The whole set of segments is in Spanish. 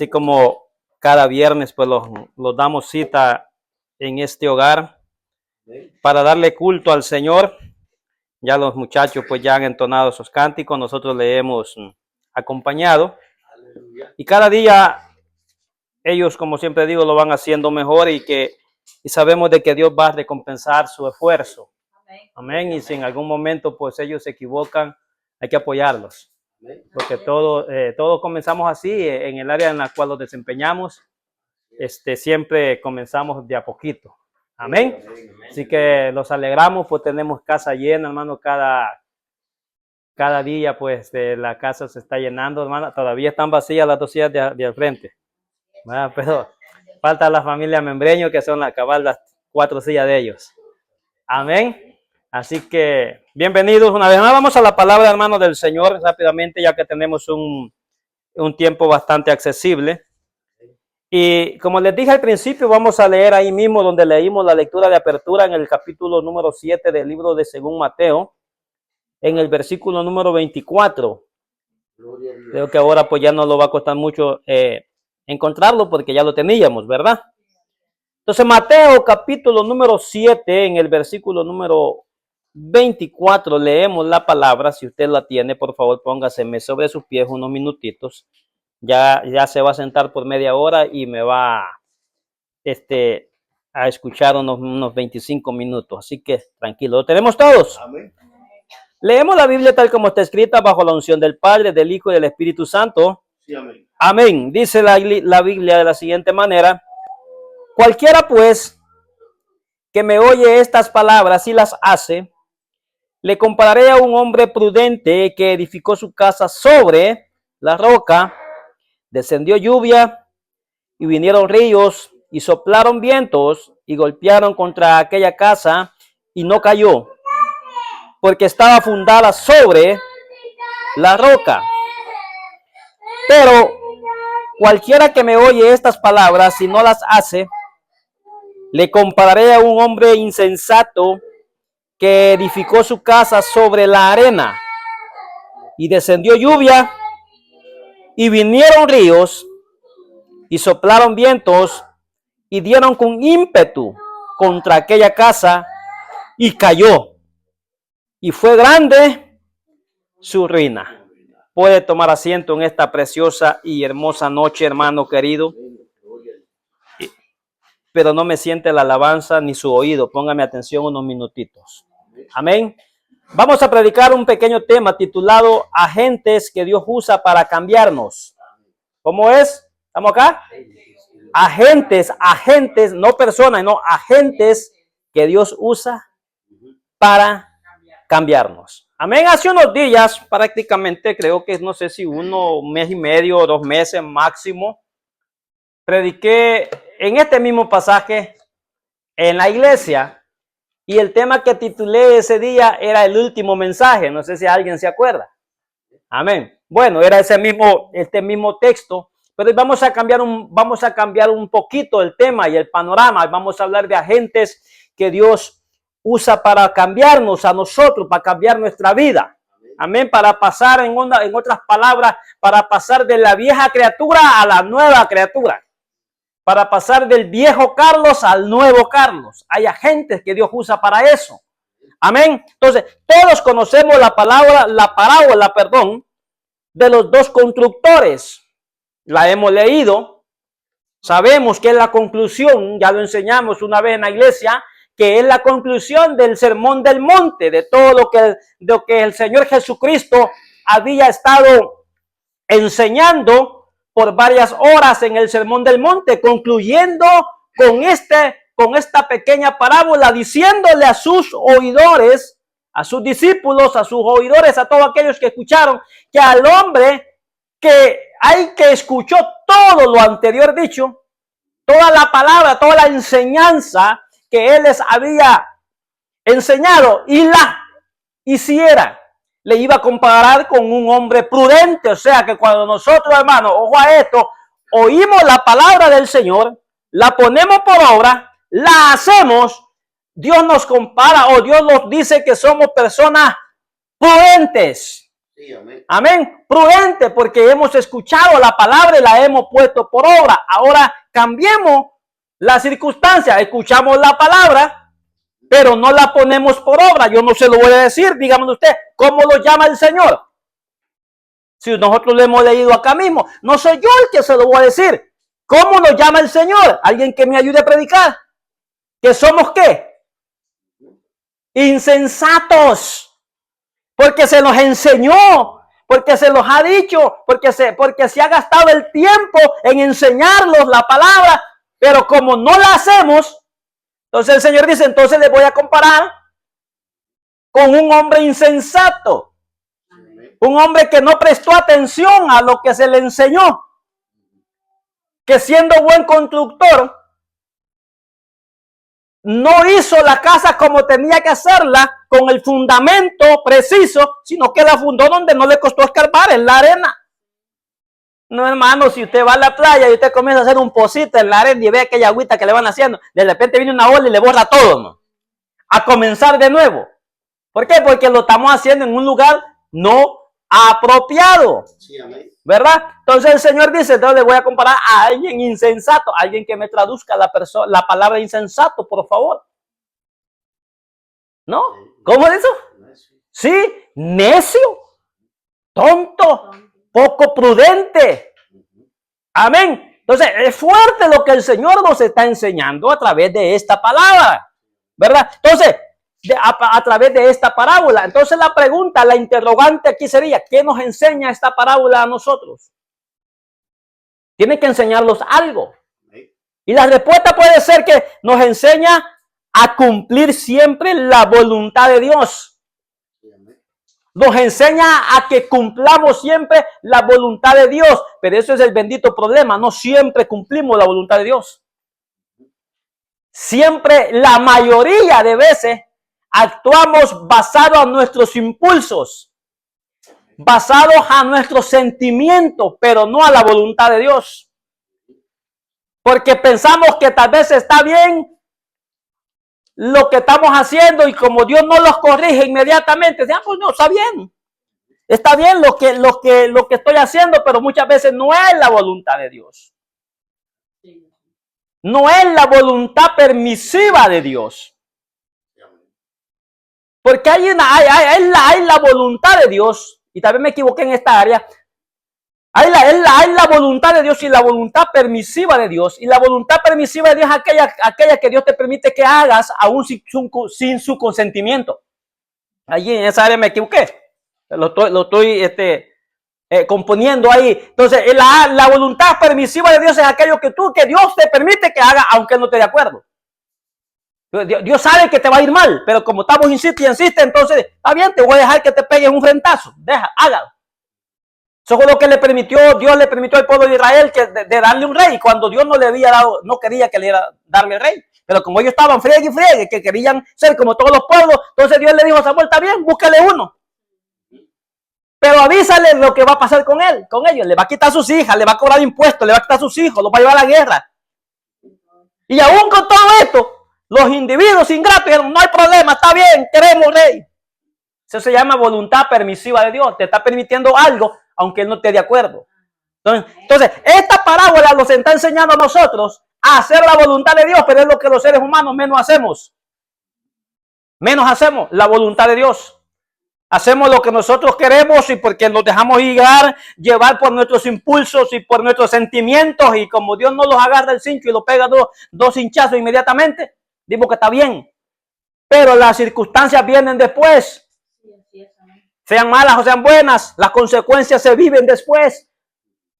Así como cada viernes pues los damos cita en este hogar para darle culto al Señor. Ya los muchachos pues ya han entonado sus cánticos, nosotros le hemos acompañado. Y cada día ellos, como siempre digo, lo van haciendo mejor y sabemos de que Dios va a recompensar su esfuerzo. Amén. Y si en algún momento pues ellos se equivocan, hay que apoyarlos. Porque todos comenzamos así en el área en la cual nos desempeñamos. Siempre comenzamos de a poquito. Amén. Así que los alegramos, pues tenemos casa llena, hermano, cada día pues la casa se está llenando, hermano. Todavía están vacías las 2 sillas de al frente. Bueno, pero falta la familia Membreño, que son las 4 sillas de ellos. Amén. Así que bienvenidos una vez más. Vamos a la palabra, hermano, del Señor rápidamente, ya que tenemos un tiempo bastante accesible. Y como les dije al principio, vamos a leer ahí mismo donde leímos la lectura de apertura en el capítulo número 7 del libro de según Mateo, en el versículo número 24. Creo que ahora pues ya no nos va a costar mucho encontrarlo porque ya lo teníamos, ¿verdad? Entonces Mateo capítulo número 7 en el versículo número 24 leemos la palabra. Si usted la tiene, por favor póngaseme sobre sus pies unos minutitos. Ya se va a sentar por media hora y me va a escuchar unos 25 minutos. Así que tranquilo, ¿lo tenemos todos? Amén. Leemos la Biblia tal como está escrita bajo la unción del Padre, del Hijo y del Espíritu Santo. Sí, amén. Amén. Dice la Biblia de la siguiente manera: cualquiera pues que me oye estas palabras y las hace, le compararé a un hombre prudente que edificó su casa sobre la roca. Descendió lluvia y vinieron ríos y soplaron vientos y golpearon contra aquella casa y no cayó, porque estaba fundada sobre la roca. Pero cualquiera que me oye estas palabras y no las hace, le compararé a un hombre insensato que edificó su casa sobre la arena. Y descendió lluvia y vinieron ríos y soplaron vientos y dieron con ímpetu contra aquella casa y cayó. Y fue grande su ruina. Puede tomar asiento en esta preciosa y hermosa noche, hermano querido. Pero no me siente la alabanza ni su oído. Póngame atención unos minutitos. Amén. Vamos a predicar un pequeño tema titulado Agentes que Dios usa para cambiarnos. ¿Cómo es? ¿Estamos acá? Agentes, no personas, no, agentes que Dios usa para cambiarnos. Amén. Hace unos días, prácticamente, creo que no sé si un mes y medio o 2 meses máximo, prediqué en este mismo pasaje en la iglesia. Y el tema que titulé ese día era el último mensaje. No sé si alguien se acuerda. Amén. Bueno, era este mismo texto, pero vamos a cambiar un poquito el tema y el panorama. Vamos a hablar de agentes que Dios usa para cambiarnos a nosotros, para cambiar nuestra vida. Amén. Para pasar, en otras palabras, para pasar de la vieja criatura a la nueva criatura. Para pasar del viejo Carlos al nuevo Carlos. Hay agentes que Dios usa para eso. Amén. Entonces, todos conocemos la parábola, de los 2 constructores. La hemos leído. Sabemos que es la conclusión, ya lo enseñamos una vez en la iglesia, que es la conclusión del sermón del monte, de todo lo que el Señor Jesucristo había estado enseñando por varias horas en el sermón del monte, concluyendo con esta pequeña parábola, diciéndole a sus oidores, a sus discípulos, a sus oidores, a todos aquellos que escucharon, que al hombre que escuchó todo lo anterior dicho, toda la palabra, toda la enseñanza que él les había enseñado y la hiciera, le iba a comparar con un hombre prudente. O sea que cuando nosotros, hermanos, ojo a esto, oímos la palabra del Señor, la ponemos por obra, la hacemos, Dios nos compara o Dios nos dice que somos personas prudentes. Sí, amén. Amén. Prudente, porque hemos escuchado la palabra y la hemos puesto por obra. Ahora cambiemos la circunstancia. Escuchamos la palabra, pero no la ponemos por obra. Yo no se lo voy a decir. Dígame usted, ¿cómo lo llama el Señor? Si nosotros lo hemos leído acá mismo, no soy yo el que se lo voy a decir. ¿Cómo nos llama el Señor? Alguien que me ayude a predicar. ¿Que somos qué? Insensatos. Porque se nos enseñó, porque se nos ha dicho, porque se ha gastado el tiempo en enseñarnos la palabra, pero como no la hacemos, entonces el Señor dice, entonces le voy a comparar con un hombre insensato. Un hombre que no prestó atención a lo que se le enseñó. Que siendo buen constructor, no hizo la casa como tenía que hacerla, con el fundamento preciso, sino que la fundó donde no le costó escarbar, en la arena. No, hermano, si usted va a la playa y usted comienza a hacer un pocito en la arena y ve aquella agüita que le van haciendo, de repente viene una ola y le borra todo, ¿no? A comenzar de nuevo. ¿Por qué? Porque lo estamos haciendo en un lugar no apropiado. Sí, amén. ¿Verdad? Entonces el Señor dice, entonces le voy a comparar a alguien insensato, alguien que me traduzca la palabra insensato, por favor. ¿No? ¿Cómo es eso? Sí, necio, tonto, poco prudente. Amén. Entonces es fuerte lo que el Señor nos está enseñando a través de esta palabra. ¿Verdad? Entonces, a través de esta parábola. Entonces la pregunta, la interrogante aquí sería, ¿qué nos enseña esta parábola a nosotros? Tiene que enseñarnos algo. Y la respuesta puede ser que nos enseña a cumplir siempre la voluntad de Dios. Nos enseña a que cumplamos siempre la voluntad de Dios. Pero eso es el bendito problema. No siempre cumplimos la voluntad de Dios. Siempre, la mayoría de veces, actuamos basados en nuestros impulsos, basados a nuestros sentimientos, pero no a la voluntad de Dios. Porque pensamos que tal vez está bien lo que estamos haciendo y como Dios no los corrige inmediatamente, decimos, pues no, está bien. Está bien lo que estoy haciendo, pero muchas veces no es la voluntad de Dios. No es la voluntad permisiva de Dios. Porque hay la voluntad de Dios, y también me equivoqué en esta área. Hay la voluntad de Dios y la voluntad permisiva de Dios. Y la voluntad permisiva de Dios es aquella que Dios te permite que hagas aún sin su consentimiento. Allí en esa área me equivoqué. Lo estoy componiendo ahí. Entonces, la voluntad permisiva de Dios es aquello que Dios te permite que haga aunque no esté de acuerdo. Dios sabe que te va a ir mal, pero como estamos insiste y insiste, entonces, está bien, te voy a dejar que te pegues un frentazo. Hágalo. Eso fue lo que Dios le permitió al pueblo de Israel de darle un rey, cuando Dios no le había dado, no quería que le darle rey. Pero como ellos estaban friegue y friegue, que querían ser como todos los pueblos, entonces Dios le dijo a Samuel, está bien, búscale uno. Pero avísale lo que va a pasar con ellos. Le va a quitar sus hijas, le va a cobrar impuestos, le va a quitar sus hijos, los va a llevar a la guerra. Y aún con todo esto, los individuos ingratos dijeron, no hay problema, está bien, queremos rey. Eso se llama voluntad permisiva de Dios. Te está permitiendo algo, aunque Él no esté de acuerdo. Entonces, esta parábola nos está enseñando a nosotros a hacer la voluntad de Dios, pero es lo que los seres humanos menos hacemos. Menos hacemos la voluntad de Dios. Hacemos lo que nosotros queremos y porque nos dejamos llevar por nuestros impulsos y por nuestros sentimientos, y como Dios no los agarra el cincho y lo pega dos hinchazos inmediatamente, digo que está bien. Pero las circunstancias vienen después. Sean malas o sean buenas, las consecuencias se viven después.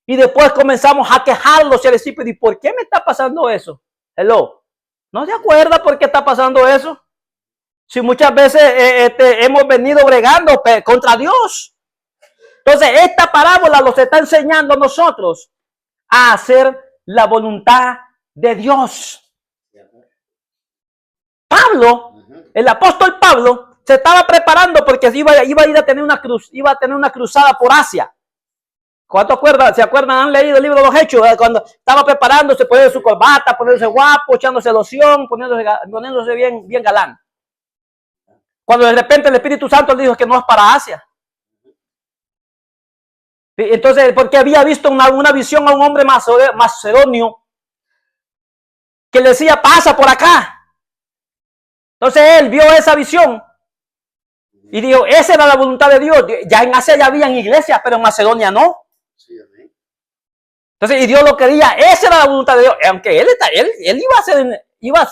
Y después comenzamos a quejarnos y a decir, ¿y por qué me está pasando eso? Hello. ¿No se acuerda por qué está pasando eso? Si muchas veces hemos venido bregando contra Dios. Entonces, esta parábola nos está enseñando a nosotros a hacer la voluntad de Dios. Pablo, el apóstol Pablo, se estaba preparando porque iba a ir a tener una cruzada por Asia. ¿Cuánto se acuerdan? ¿Han leído el libro de los Hechos? Cuando estaba preparándose, poniendo su corbata, poniéndose guapo, echándose loción, poniéndose bien galán. Cuando de repente el Espíritu Santo le dijo que no es para Asia. Entonces, porque había visto una visión a un hombre macedonio que le decía, pasa por acá. Entonces él vio esa visión y dijo, esa era la voluntad de Dios. Ya en Asia ya habían iglesias, pero en Macedonia no. Entonces, y Dios lo quería, esa era la voluntad de Dios. Aunque él iba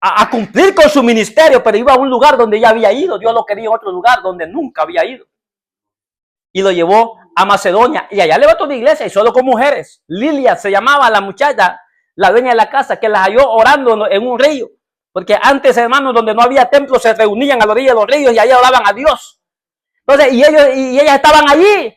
a cumplir con su ministerio, pero iba a un lugar donde ya había ido. Dios lo quería en otro lugar donde nunca había ido. Y lo llevó a Macedonia. Y allá levantó una iglesia y solo con mujeres. Lilia se llamaba la muchacha, la dueña de la casa, que las halló orando en un río. Porque antes, hermanos, donde no había templo, se reunían a la orilla de los ríos y allá oraban a Dios. Entonces, y ellas estaban allí.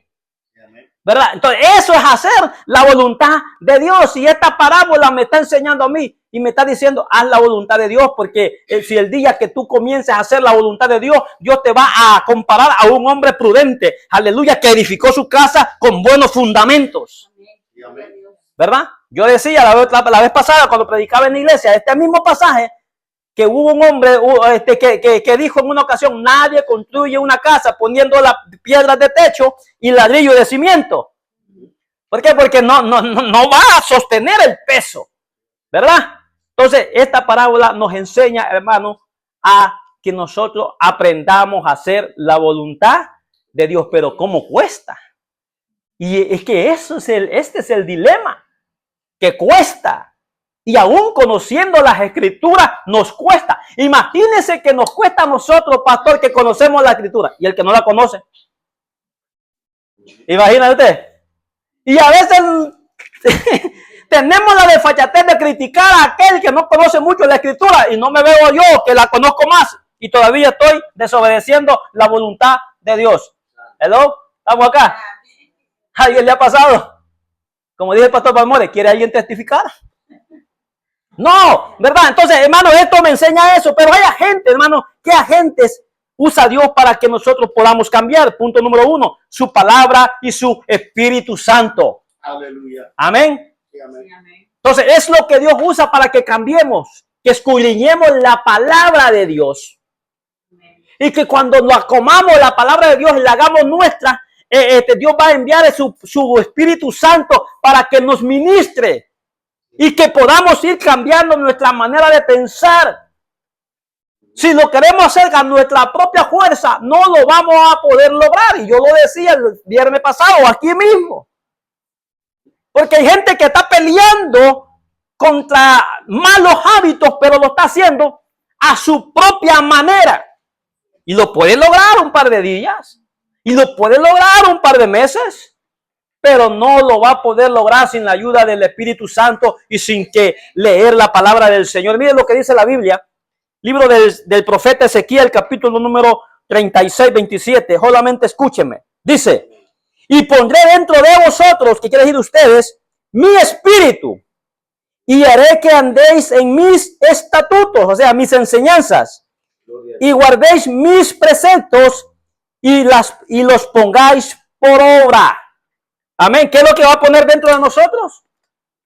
¿Verdad? Entonces, eso es hacer la voluntad de Dios. Y esta parábola me está enseñando a mí y me está diciendo, haz la voluntad de Dios, porque si el día que tú comiences a hacer la voluntad de Dios, Dios te va a comparar a un hombre prudente, aleluya, que edificó su casa con buenos fundamentos. ¿Verdad? Yo decía la vez pasada cuando predicaba en la iglesia, este mismo pasaje, que hubo un hombre que dijo en una ocasión, nadie construye una casa poniendo las piedras de techo y ladrillo de cimiento. ¿Por qué? Porque no va a sostener el peso, ¿verdad? Entonces, esta parábola nos enseña, hermanos, a que nosotros aprendamos a hacer la voluntad de Dios, pero ¿cómo cuesta? Y es que este es el dilema, que cuesta. Y aún conociendo las escrituras nos cuesta. Imagínense que nos cuesta a nosotros, pastor, que conocemos la escritura y el que no la conoce. Imagínate usted. Y a veces tenemos la desfachatez de criticar a aquel que no conoce mucho la escritura y no me veo yo que la conozco más y todavía estoy desobedeciendo la voluntad de Dios. ¿Hello? ¿Estamos acá? ¿A alguien le ha pasado? Como dice el pastor Palmore, ¿quiere alguien testificar? No, ¿verdad? Entonces, hermano, esto me enseña eso, pero hay agentes, hermano, ¿qué agentes usa Dios para que nosotros podamos cambiar? Punto número 1, su palabra y su Espíritu Santo. Aleluya. Amén. Sí, amén. Entonces, es lo que Dios usa para que cambiemos, que escudriñemos la palabra de Dios. Y que cuando nos comamos la palabra de Dios y la hagamos nuestra, Dios va a enviar su Espíritu Santo para que nos ministre. Y que podamos ir cambiando nuestra manera de pensar. Si lo queremos hacer a nuestra propia fuerza, no lo vamos a poder lograr. Y yo lo decía el viernes pasado, aquí mismo. Porque hay gente que está peleando contra malos hábitos, pero lo está haciendo a su propia manera. Y lo puede lograr un par de días. Y lo puede lograr un par de meses. Pero no lo va a poder lograr sin la ayuda del Espíritu Santo y sin que leer la palabra del Señor. Miren lo que dice la Biblia. Libro del profeta Ezequiel, capítulo número 36, 27. Solamente escúchenme. Dice, y pondré dentro de vosotros, ¿qué quiere decir ustedes? Mi espíritu. Y haré que andéis en mis estatutos, o sea, mis enseñanzas. Y guardéis mis preceptos y los pongáis por obra. Amén. ¿Qué es lo que va a poner dentro de nosotros?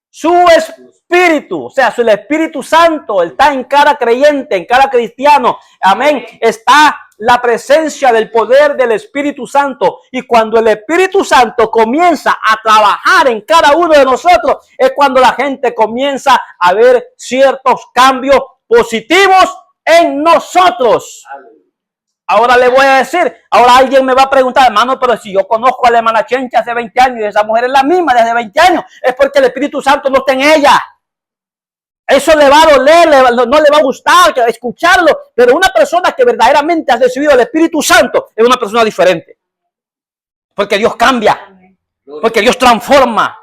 Su espíritu, o sea, el Espíritu Santo está en cada creyente, en cada cristiano. Amén. Está la presencia del poder del Espíritu Santo. Y cuando el Espíritu Santo comienza a trabajar en cada uno de nosotros, es cuando la gente comienza a ver ciertos cambios positivos en nosotros. Ahora le voy a decir, ahora alguien me va a preguntar, hermano, pero si yo conozco a la hermana Chencha hace 20 años y esa mujer es la misma desde 20 años, es porque el Espíritu Santo no está en ella. Eso le va a doler, no le va a gustar escucharlo, pero una persona que verdaderamente ha recibido el Espíritu Santo es una persona diferente. Porque Dios cambia, porque Dios transforma,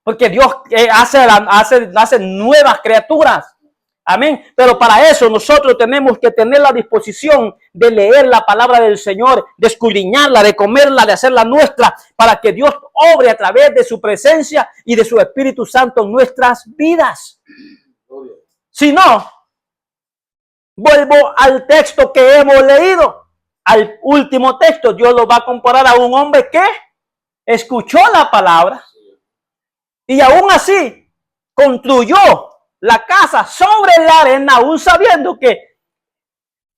porque Dios hace nuevas criaturas. Amén. Pero para eso nosotros tenemos que tener la disposición de leer la palabra del Señor, de escudriñarla, de comerla, de hacerla nuestra, para que Dios obre a través de su presencia y de su Espíritu Santo en nuestras vidas. Si no, vuelvo al texto que hemos leído, al último texto. Dios lo va a comparar a un hombre que escuchó la palabra y aún así construyó la casa sobre la arena, aún sabiendo que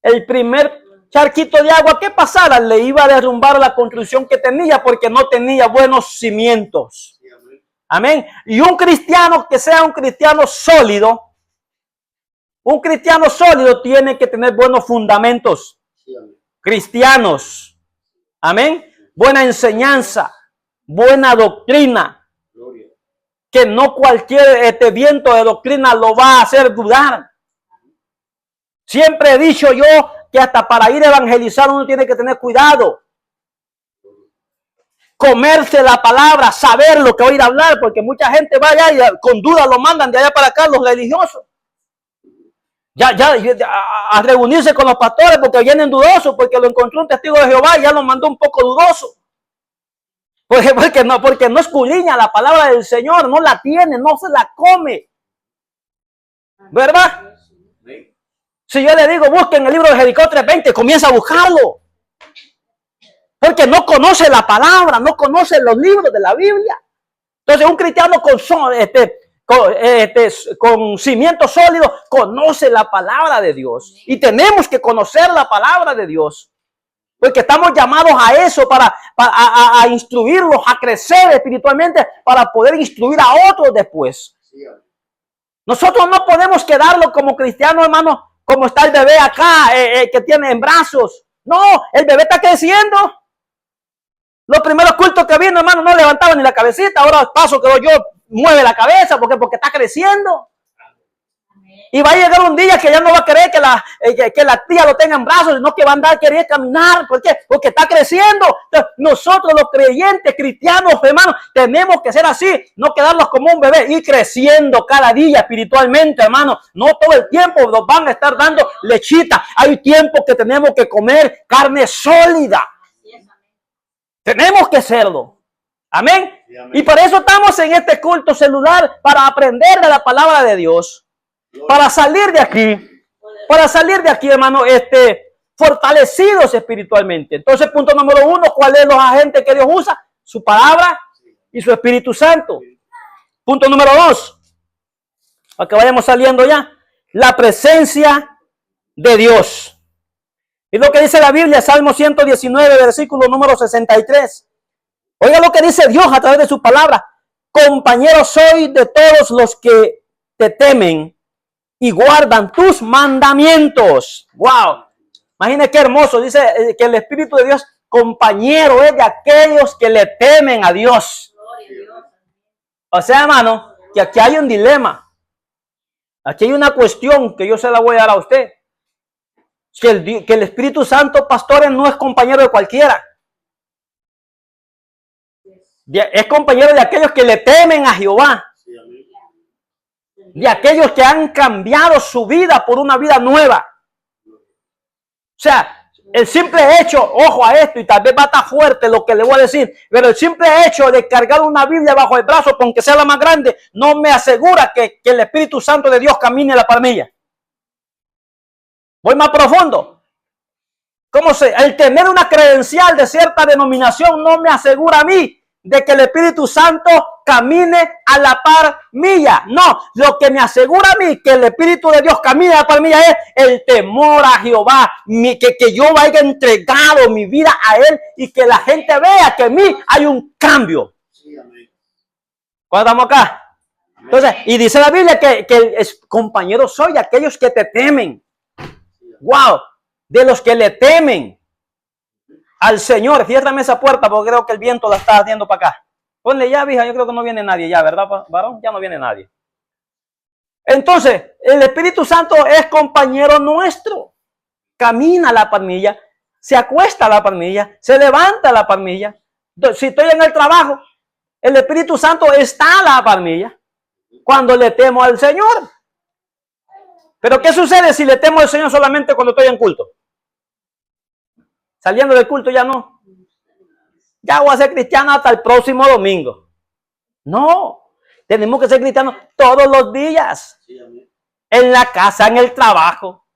el primer charquito de agua que pasara le iba a derrumbar la construcción que tenía porque no tenía buenos cimientos. Amén. Y un cristiano que sea un cristiano sólido tiene que tener buenos fundamentos cristianos. Amén. Buena enseñanza, buena doctrina. Que no cualquier viento de doctrina lo va a hacer dudar. Siempre he dicho yo que hasta para ir a evangelizar uno tiene que tener cuidado. Comerse la palabra, saber lo que va a ir a hablar, porque mucha gente va allá y con duda lo mandan de allá para acá los religiosos. Ya a reunirse con los pastores porque vienen dudosos, porque lo encontró un testigo de Jehová y ya lo mandó un poco dudoso. Porque no escudriña la palabra del Señor, no la tiene, no se la come. ¿Verdad? Si yo le digo, busquen el libro de Jericó 3:20, comienza a buscarlo. Porque no conoce la palabra, no conoce los libros de la Biblia. Entonces un cristiano con cimientos sólidos conoce la palabra de Dios. Y tenemos que conocer la palabra de Dios. Porque estamos llamados a eso, a instruirlos, a crecer espiritualmente, para poder instruir a otros después. Nosotros no podemos quedarlo como cristianos, hermano, como está el bebé acá, que tiene en brazos. No, el bebé está creciendo. Los primeros cultos que vino, hermano, no levantaba ni la cabecita. Ahora paso que yo mueve la cabeza porque está creciendo. Y va a llegar un día que ya no va a querer que la tía lo tenga en brazos, sino que va a andar a querer caminar. ¿Por qué? Porque está creciendo. Entonces, nosotros los creyentes cristianos, hermanos, tenemos que ser así, no quedarnos como un bebé, ir creciendo cada día espiritualmente, hermano. No todo el tiempo nos van a estar dando lechita. Hay tiempo que tenemos que comer carne sólida. Tenemos que serlo. Amén. Y por eso estamos en este culto celular, para aprender de la palabra de Dios. Para salir de aquí, hermano, fortalecidos espiritualmente. Entonces, punto número 1, ¿cuáles son los agentes que Dios usa? Su palabra y su Espíritu Santo. Punto número 2, para que vayamos saliendo ya, la presencia de Dios. Y lo que dice la Biblia, Salmo 119, versículo número 63. Oiga lo que dice Dios a través de su palabra. Compañero soy de todos los que te temen y guardan tus mandamientos. Wow. Imagínense qué hermoso. Dice que el Espíritu de Dios, compañero, es de aquellos que le temen a Dios. O sea, hermano, que aquí hay un dilema. Aquí hay una cuestión que yo se la voy a dar a usted. Que el Espíritu Santo, pastores, no es compañero de cualquiera. Es compañero de aquellos que le temen a Jehová. De aquellos que han cambiado su vida por una vida nueva. O sea, el simple hecho, ojo a esto, y tal vez va a estar fuerte lo que le voy a decir, pero el simple hecho de cargar una Biblia bajo el brazo, aunque sea la más grande, no me asegura que el Espíritu Santo de Dios camine la palmilla. Voy más profundo. El tener una credencial de cierta denominación no me asegura a mí de que el Espíritu Santo camine a la par mía. No, lo que me asegura a mí que el Espíritu de Dios camine a la par mía es el temor a Jehová, que yo haya entregado mi vida a Él y que la gente vea que en mí hay un cambio. ¿Cuándo estamos acá? Entonces, y dice la Biblia que compañero soy de aquellos que te temen. Wow, de los que le temen al Señor. Ciérrame esa puerta porque creo que el viento la está haciendo para acá. Ponle ya, vieja, yo creo que no viene nadie ya, ¿verdad, varón? Ya no viene nadie. Entonces, el Espíritu Santo es compañero nuestro. Camina a la palmilla, se acuesta a la palmilla, se levanta a la palmilla. Si estoy en el trabajo, el Espíritu Santo está a la palmilla cuando le temo al Señor. Pero ¿qué sucede si le temo al Señor solamente cuando estoy en culto? Saliendo del culto ya no. Ya voy a ser cristiano hasta el próximo domingo. No, tenemos que ser cristianos todos los días. En la casa, en el trabajo,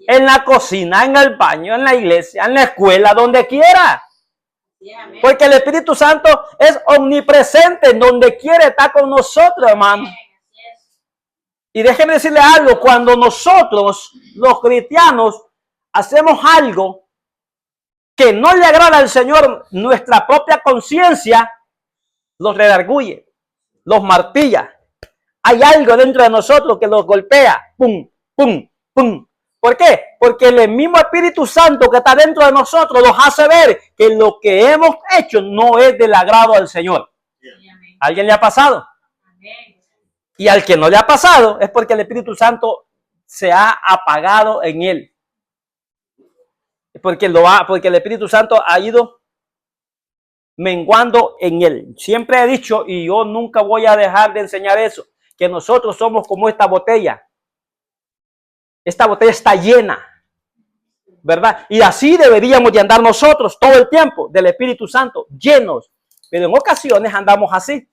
en la cocina, en el baño, en la iglesia, en la escuela, donde quiera. Porque el Espíritu Santo es omnipresente, en donde quiere estar con nosotros, hermano. Y déjenme decirle algo, cuando nosotros, los cristianos, hacemos algo que no le agrada al Señor, nuestra propia conciencia los redarguye, los martilla. Hay algo dentro de nosotros que los golpea. Pum, pum, pum. ¿Por qué? Porque el mismo Espíritu Santo que está dentro de nosotros nos hace ver que lo que hemos hecho no es del agrado al Señor. ¿A alguien le ha pasado? Y al que no le ha pasado es porque el Espíritu Santo se ha apagado en él. Porque el Espíritu Santo ha ido menguando en él. Siempre he dicho, y yo nunca voy a dejar de enseñar eso, que nosotros somos como esta botella. Esta botella está llena, ¿verdad? Y así deberíamos de andar nosotros todo el tiempo del Espíritu Santo, llenos. Pero en ocasiones andamos así.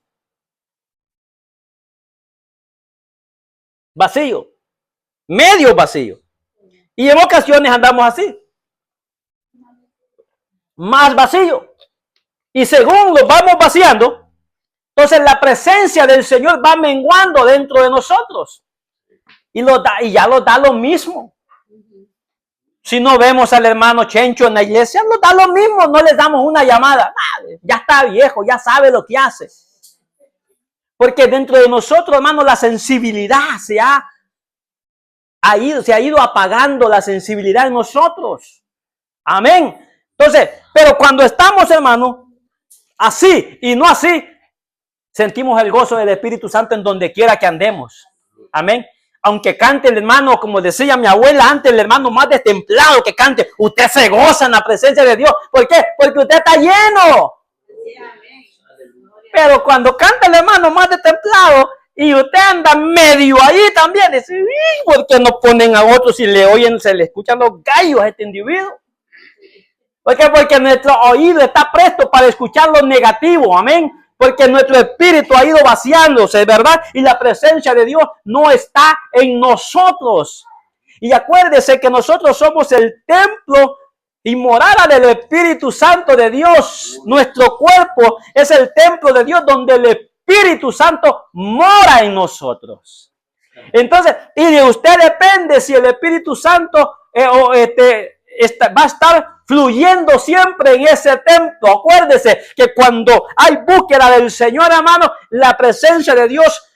Vacío. Medio vacío. Y en ocasiones andamos así. Más vacío. Y según lo vamos vaciando, entonces la presencia del Señor va menguando dentro de nosotros. Y ya nos da lo mismo. Si no vemos al hermano Chencho en la iglesia, nos da lo mismo. No les damos una llamada. Ya está viejo, ya sabe lo que hace. Porque dentro de nosotros, hermano, la sensibilidad se ha ido apagando la sensibilidad en nosotros. Amén. Entonces, pero cuando estamos, hermano, así y no así, sentimos el gozo del Espíritu Santo en donde quiera que andemos. Amén. Aunque cante el hermano, como decía mi abuela antes, el hermano más destemplado que cante, usted se goza en la presencia de Dios. ¿Por qué? Porque usted está lleno. Pero cuando canta el hermano más destemplado y usted anda medio ahí también, dice, ¿por qué no ponen a otros y le oyen, se le escuchan los gallos a este individuo? ¿Por qué? Porque nuestro oído está presto para escuchar lo negativo, amén. Porque nuestro espíritu ha ido vaciándose, ¿verdad? Y la presencia de Dios no está en nosotros. Y acuérdese que nosotros somos el templo y morada del Espíritu Santo de Dios. Nuestro cuerpo es el templo de Dios donde el Espíritu Santo mora en nosotros. Entonces, y de usted depende si el Espíritu Santo va a estar fluyendo siempre en ese templo. Acuérdese que cuando hay búsqueda del Señor, hermano, la presencia de Dios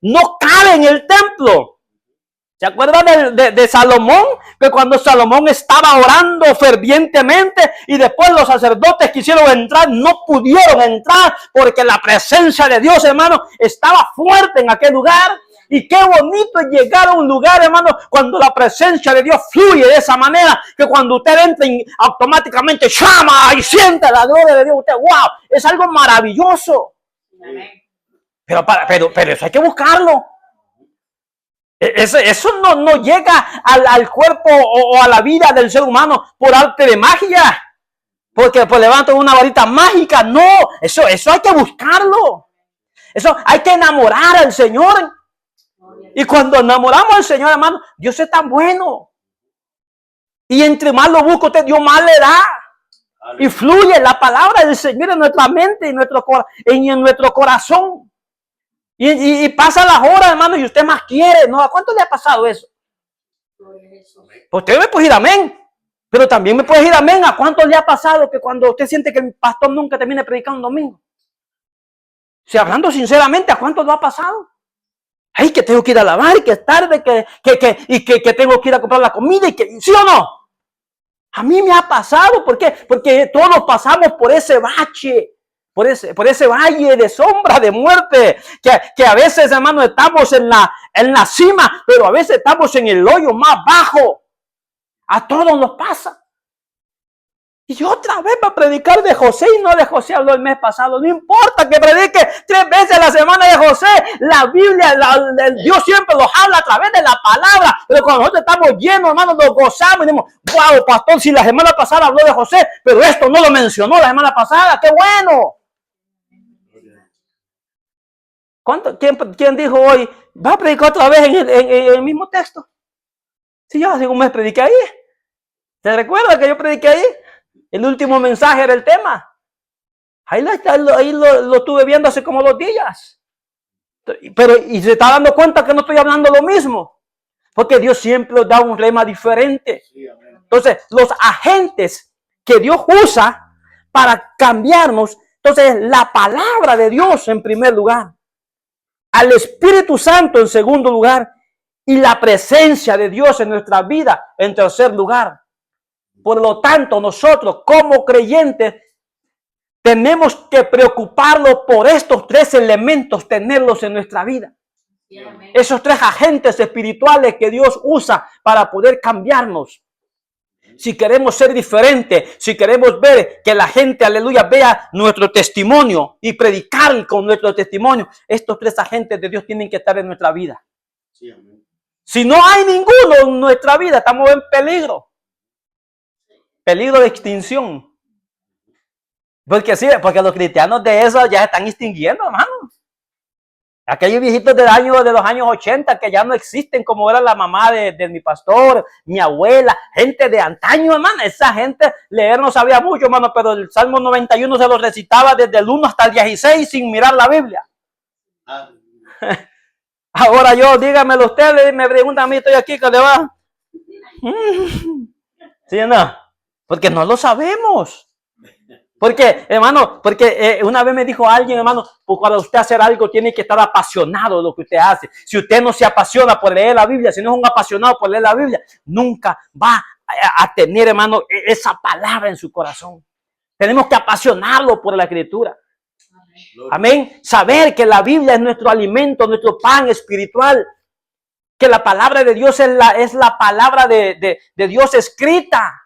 no cabe en el templo. ¿Se acuerdan de Salomón? Que cuando Salomón estaba orando fervientemente y después los sacerdotes quisieron entrar, no pudieron entrar porque la presencia de Dios, hermano, estaba fuerte en aquel lugar. Y qué bonito es llegar a un lugar, hermano, cuando la presencia de Dios fluye de esa manera, que cuando usted entra automáticamente llama y siente la gloria de Dios. Usted, wow, es algo maravilloso. Pero eso hay que buscarlo. Eso no llega al cuerpo o a la vida del ser humano por arte de magia. Porque pues levantan una varita mágica. No, eso hay que buscarlo. Eso hay que enamorar al Señor. Y cuando enamoramos al Señor, hermano, Dios es tan bueno. Y entre más lo busca usted, Dios más le da. Y fluye la palabra del Señor en nuestra mente y en nuestro corazón. Y pasa las horas, hermano, y usted más quiere. ¿No? ¿A cuánto le ha pasado eso? Pues usted me puede decir amén. Pero también me puede decir amén. ¿A cuánto le ha pasado que cuando usted siente que el pastor nunca termina predicando un domingo? Si hablando sinceramente, ¿a cuánto lo ha pasado? Ay, que tengo que ir a lavar, y que es tarde, que tengo que ir a comprar la comida, y que, ¿sí o no? A mí me ha pasado, ¿por qué? Porque todos pasamos por ese bache, por ese valle de sombra, de muerte, que a veces, hermano, estamos en la cima, pero a veces estamos en el hoyo más bajo. A todos nos pasa. Y otra vez va a predicar de José y no de José habló el mes pasado. No importa que predique 3 veces a la semana de José. La Biblia, Dios siempre nos habla a través de la palabra. Pero cuando nosotros estamos llenos, hermanos, nos gozamos y decimos, wow, pastor, si la semana pasada habló de José, pero esto no lo mencionó la semana pasada. ¡Qué bueno! ¿Quién dijo hoy, va a predicar otra vez en el mismo texto? Sí, yo hace un mes prediqué ahí. ¿Se recuerda que yo prediqué ahí? El último mensaje era el tema. Ahí lo estuve viendo hace como 2 días. Y se está dando cuenta que no estoy hablando lo mismo. Porque Dios siempre nos da un rema diferente. Entonces, los agentes que Dios usa para cambiarnos, entonces la palabra de Dios en primer lugar, al Espíritu Santo en segundo lugar y la presencia de Dios en nuestra vida en tercer lugar. Por lo tanto, nosotros como creyentes tenemos que preocuparnos por estos tres elementos, tenerlos en nuestra vida. Esos tres agentes espirituales que Dios usa para poder cambiarnos. Si queremos ser diferentes, si queremos ver que la gente, aleluya, vea nuestro testimonio y predicar con nuestro testimonio, estos tres agentes de Dios tienen que estar en nuestra vida. Si no hay ninguno en nuestra vida, estamos en peligro. Peligro de extinción. Porque sí, porque los cristianos de eso ya están extinguiendo, hermano. Aquellos viejitos de los años 80 que ya no existen, como era la mamá de mi pastor, mi abuela, gente de antaño, hermano. Esa gente leer no sabía mucho, hermano, pero el Salmo 91 se lo recitaba desde el 1 hasta el 16 sin mirar la Biblia. Ahora yo, dígamelo usted, me pregunta a mí, estoy aquí, ¿qué le va? ¿Sí o no? Porque no lo sabemos. Porque, hermano, una vez me dijo alguien, hermano, pues para usted hacer algo tiene que estar apasionado de lo que usted hace. Si usted no se apasiona por leer la Biblia, si no es un apasionado por leer la Biblia, nunca va a tener, hermano, esa palabra en su corazón. Tenemos que apasionarlo por la Escritura. Amén. Saber que la Biblia es nuestro alimento, nuestro pan espiritual. Que la palabra de Dios es la palabra de Dios escrita.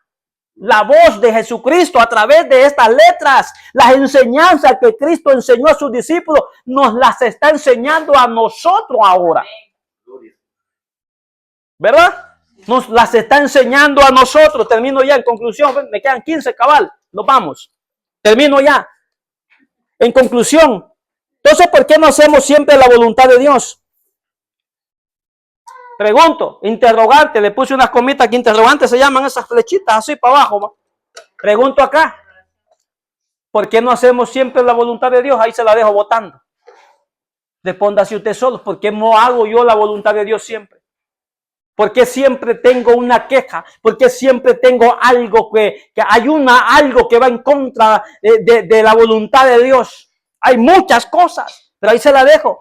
La voz de Jesucristo a través de estas letras, las enseñanzas que Cristo enseñó a sus discípulos, nos las está enseñando a nosotros ahora. ¿Verdad? Nos las está enseñando a nosotros. Termino ya en conclusión. Me quedan 15 cabal. Nos vamos. Termino ya. En conclusión. Entonces, ¿por qué no hacemos siempre la voluntad de Dios? Pregunto, interrogante, le puse unas comitas que interrogantes se llaman esas flechitas así para abajo. ¿Va? Pregunto acá, ¿por qué no hacemos siempre la voluntad de Dios? Ahí se la dejo votando. Respóndase usted solo, ¿por qué no hago yo la voluntad de Dios siempre? ¿Por qué siempre tengo una queja? ¿Por qué siempre tengo algo que hay algo que va en contra de la voluntad de Dios? Hay muchas cosas, pero ahí se la dejo.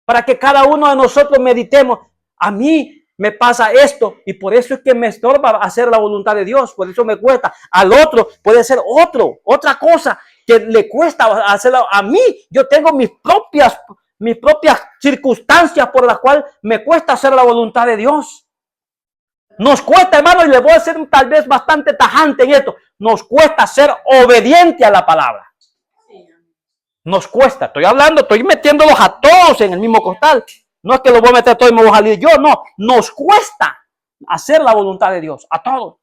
Para que cada uno de nosotros meditemos. A mí me pasa esto y por eso es que me estorba hacer la voluntad de Dios. Por eso me cuesta. Al otro puede ser otra cosa que le cuesta hacerla. A mí yo tengo mis propias circunstancias por las cuales me cuesta hacer la voluntad de Dios. Nos cuesta, hermano, y le voy a ser tal vez bastante tajante en esto. Nos cuesta ser obediente a la palabra. Nos cuesta, estoy metiéndolos a todos en el mismo costal. No es que los voy a meter a todos y me voy a salir yo, no. Nos cuesta hacer la voluntad de Dios, a todos.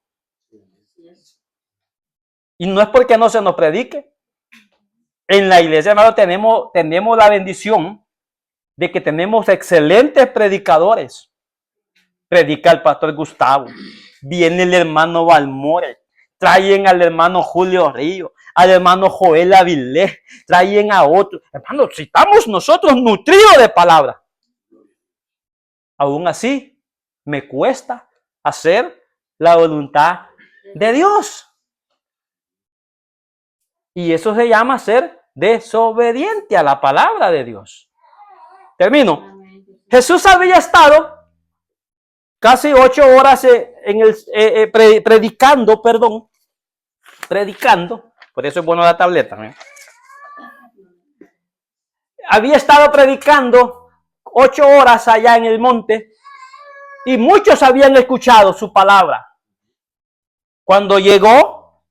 Y no es porque no se nos predique. En la iglesia, hermano, tenemos la bendición de que tenemos excelentes predicadores. Predica el pastor Gustavo, viene el hermano Balmore, traen al hermano Julio Río, al hermano Joel Avilés, traen a otros. Hermano, si estamos nosotros nutridos de palabra, aún así me cuesta hacer la voluntad de Dios. Y eso se llama ser desobediente a la palabra de Dios. Termino. Jesús había estado casi 8 horas predicando, por eso es bueno la tableta. Había estado predicando 8 horas allá en el monte y muchos habían escuchado su palabra. Cuando llegó,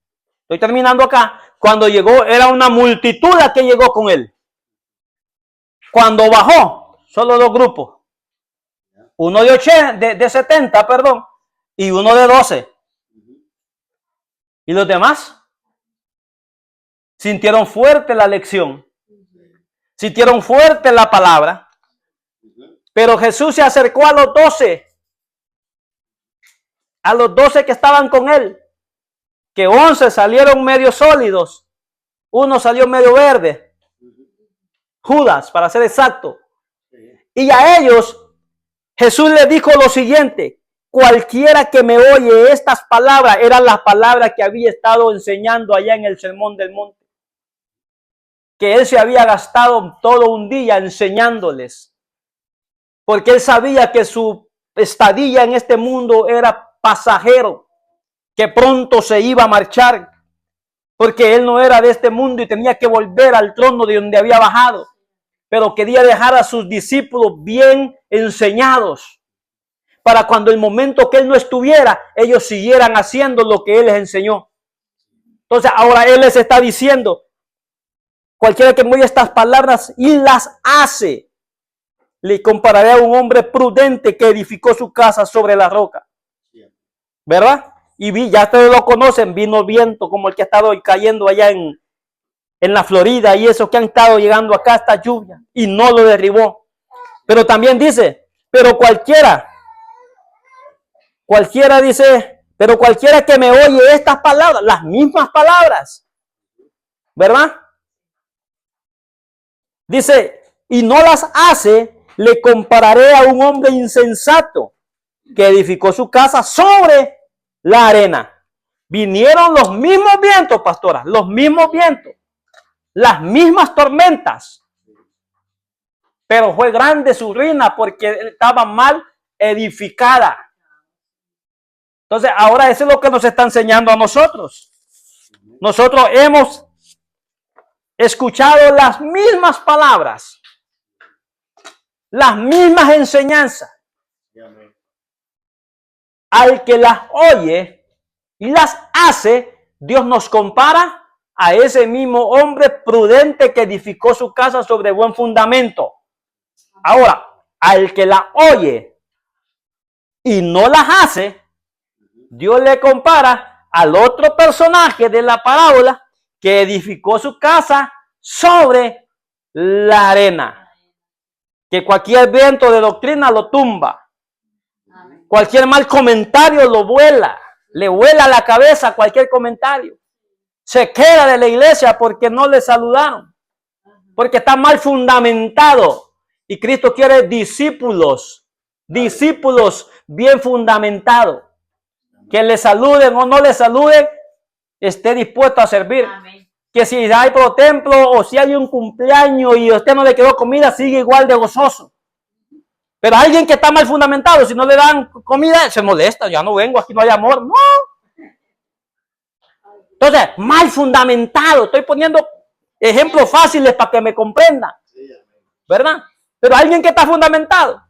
estoy terminando acá, cuando llegó era una multitud la que llegó con él. Cuando bajó, solo 2 grupos. Uno de 70, y uno de 12. ¿Y los demás? Sintieron fuerte la lección. Sintieron fuerte la palabra. Pero Jesús se acercó a los 12. A los 12 que estaban con él. Que 11 salieron medio sólidos. Uno salió medio verde. Judas, para ser exacto. Y a ellos Jesús le dijo lo siguiente: cualquiera que me oye estas palabras, eran las palabras que había estado enseñando allá en el Sermón del Monte, que él se había gastado todo un día enseñándoles, porque él sabía que su estadía en este mundo era pasajero, que pronto se iba a marchar, porque él no era de este mundo y tenía que volver al trono de donde había bajado, pero quería dejar a sus discípulos bien enseñados, para cuando el momento que él no estuviera, ellos siguieran haciendo lo que él les enseñó. Entonces ahora él les está diciendo: cualquiera que me oye estas palabras y las hace, le compararé a un hombre prudente que edificó su casa sobre la roca. ¿Verdad? Y ya ustedes lo conocen, vino viento como el que ha estado cayendo allá en la Florida, y esos que han estado llegando acá, esta lluvia, y no lo derribó. Pero también dice, pero cualquiera dice, pero cualquiera que me oye estas palabras, las mismas palabras, ¿verdad? Dice, y no las hace, le compararé a un hombre insensato que edificó su casa sobre la arena. Vinieron los mismos vientos, pastora, los mismos vientos, las mismas tormentas, pero fue grande su ruina porque estaba mal edificada. Entonces ahora eso es lo que nos está enseñando a nosotros. Nosotros hemos escuchado las mismas palabras, las mismas enseñanzas. Al que las oye y las hace, Dios nos compara a ese mismo hombre prudente que edificó su casa sobre buen fundamento. Ahora, al que la oye y no las hace, Dios le compara al otro personaje de la parábola que edificó su casa sobre la arena. Que cualquier viento de doctrina lo tumba. Cualquier mal comentario lo vuela. Le vuela la cabeza cualquier comentario. Se queda de la iglesia porque no le saludaron. Porque está mal fundamentado. Y Cristo quiere discípulos bien fundamentados. Que le saluden o no le saluden, esté dispuesto a servir. Amén. Que si hay pro templo o si hay un cumpleaños y a usted no le quedó comida, sigue igual de gozoso. Pero alguien que está mal fundamentado, si no le dan comida, se molesta. Ya no vengo, aquí no hay amor. No. Entonces, mal fundamentado. Estoy poniendo ejemplos fáciles para que me comprendan. ¿Verdad? Pero alguien que está fundamentado.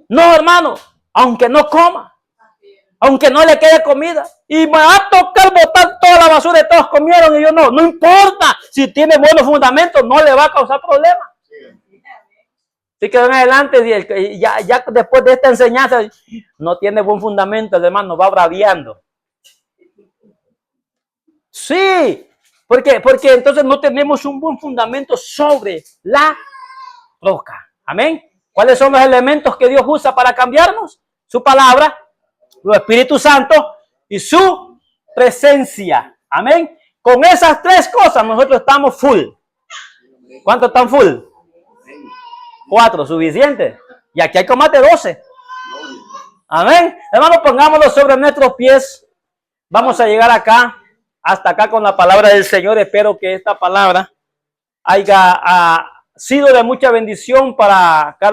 No, hermano, aunque no coma, aunque no le quede comida, y me va a tocar botar toda la basura que todos comieron y yo no importa, si tiene buenos fundamentos, no le va a causar problemas. Así que en adelante, ya después de esta enseñanza, no tiene buen fundamento, el hermano va braviando. Sí, porque entonces no tenemos un buen fundamento sobre la roca. Amén. ¿Cuáles son los elementos que Dios usa para cambiarnos? Su palabra, su Espíritu Santo y su presencia. Amén. Con esas tres cosas nosotros estamos full. ¿Cuántos están full? 4, suficiente. Y aquí hay como más de 12. Amén. Hermanos, pongámoslo sobre nuestros pies. Vamos a llegar acá, hasta acá con la palabra del Señor. Espero que esta palabra haya sido de mucha bendición para cada